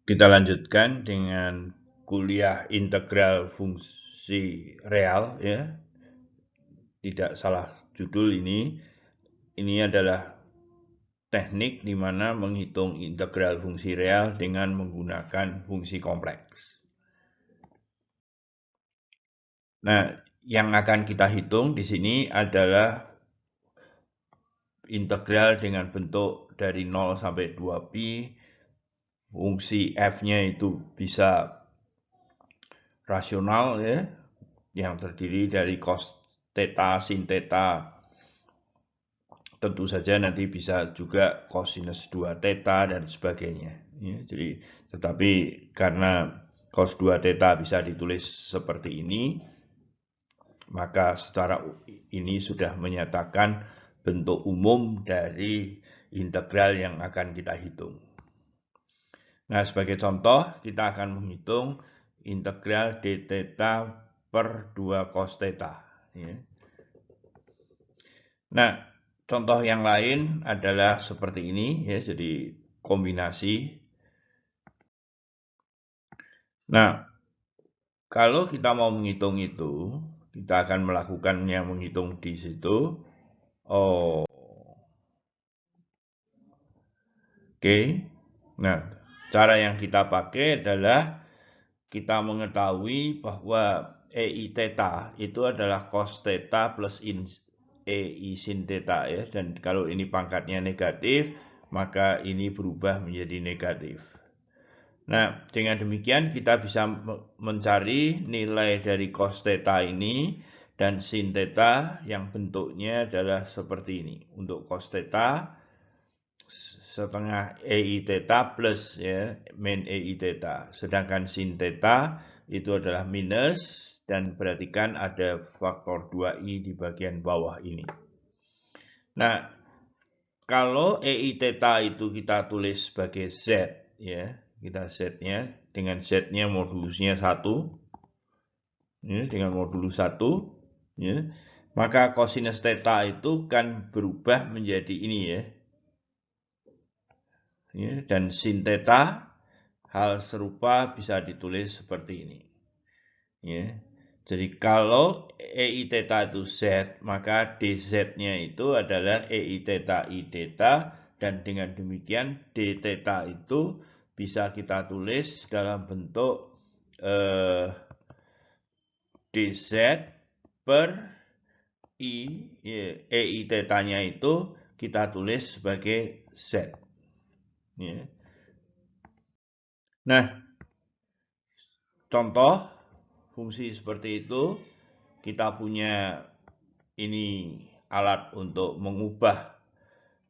Kita lanjutkan dengan kuliah integral fungsi real ya. Tidak salah judul ini. Ini adalah teknik di mana menghitung integral fungsi real dengan menggunakan fungsi kompleks. Nah, yang akan kita hitung di sini adalah integral dengan bentuk dari 0 sampai 2pi. Fungsi f-nya itu bisa rasional ya, yang terdiri dari cos theta, sin theta. Tentu saja nanti bisa juga cosinus 2 theta dan sebagainya. Ya, jadi, tetapi karena cos 2 theta bisa ditulis seperti ini, maka secara ini sudah menyatakan bentuk umum dari integral yang akan kita hitung. Nah, sebagai contoh, kita akan menghitung integral d theta per 2 cos theta. Ya. Nah, contoh yang lain adalah seperti ini, ya, jadi kombinasi. Nah, kalau kita mau menghitung itu, kita akan melakukannya menghitung di situ. Oke. Nah, cara yang kita pakai adalah kita mengetahui bahwa EI theta itu adalah cos theta plus EI sin theta ya. Dan kalau ini pangkatnya negatif, maka ini berubah menjadi negatif. Nah, dengan demikian kita bisa mencari nilai dari cos theta ini dan sin theta yang bentuknya adalah seperti ini. Untuk cos theta setengah EI theta plus ya, min EI theta. Sedangkan sin theta itu adalah minus dan perhatikan ada faktor 2i di bagian bawah ini. Nah, kalau EI theta itu kita tulis sebagai Z ya, kita Z-nya dengan Z-nya modulusnya 1 ya, dengan modulus 1 ya, maka cosinus theta itu kan berubah menjadi ini ya. Ya, dan sin theta hal serupa bisa ditulis seperti ini. Ya. Jadi kalau EI theta itu Z, maka dz-nya itu adalah EI theta I theta, dan dengan demikian d theta itu bisa kita tulis dalam bentuk dz per I, ya, EI theta-nya itu kita tulis sebagai Z. Ya. Nah, contoh fungsi seperti itu, kita punya ini alat untuk mengubah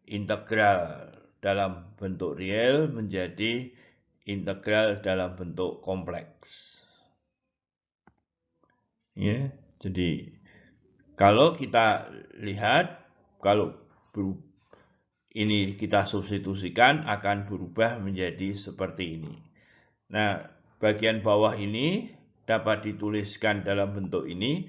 integral dalam bentuk real menjadi integral dalam bentuk kompleks. Ya, jadi kalau kita lihat, kalau ini kita substitusikan akan berubah menjadi seperti ini. Nah, bagian bawah ini dapat dituliskan dalam bentuk ini,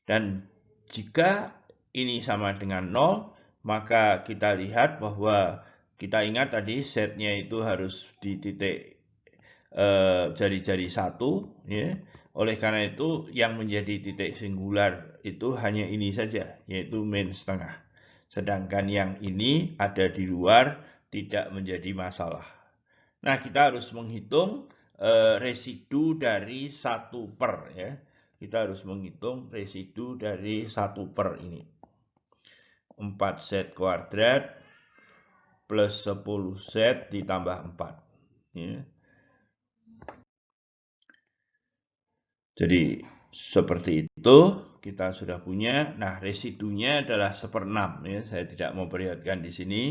dan jika ini sama dengan 0, maka kita lihat bahwa kita ingat tadi Z-nya itu harus di titik jari-jari 1 ya. Oleh karena itu yang menjadi titik singular itu hanya ini saja, yaitu min setengah. Sedangkan yang ini ada di luar, tidak menjadi masalah. Nah, kita harus menghitung residu dari 1/, ya. Kita harus menghitung residu dari 1/, ini. 4z kuadrat plus 10z ditambah 4. Ya. Jadi seperti itu kita sudah punya. Nah, residunya adalah 1/6 ya. Saya tidak memperlihatkan di sini.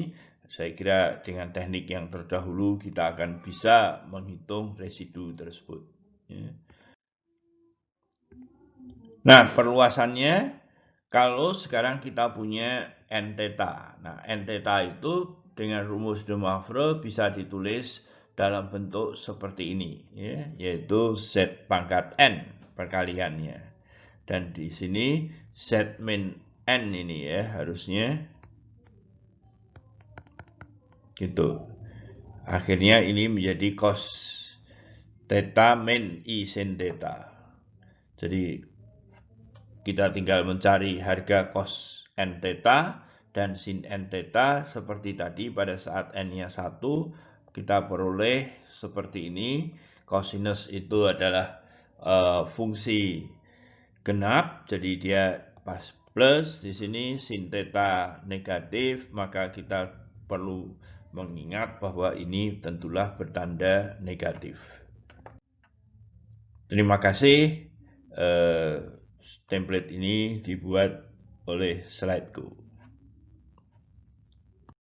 Saya kira dengan teknik yang terdahulu kita akan bisa menghitung residu tersebut. Ya. Nah, perluasannya kalau sekarang kita punya n theta. Nah, n theta itu dengan rumus de Moivre bisa ditulis dalam bentuk seperti ini ya, yaitu z pangkat n perkaliannya. Dan di sini z min n ini ya harusnya gitu. Akhirnya ini menjadi cos theta min I sin theta. Jadi kita tinggal mencari harga cos n theta dan sin n theta seperti tadi pada saat n-nya 1 kita peroleh seperti ini. Cosinus itu adalah fungsi genap, jadi dia pas plus di sini, sin theta negatif, maka kita perlu mengingat bahwa ini tentulah bertanda negatif. Terima kasih. Template ini dibuat oleh Slideku.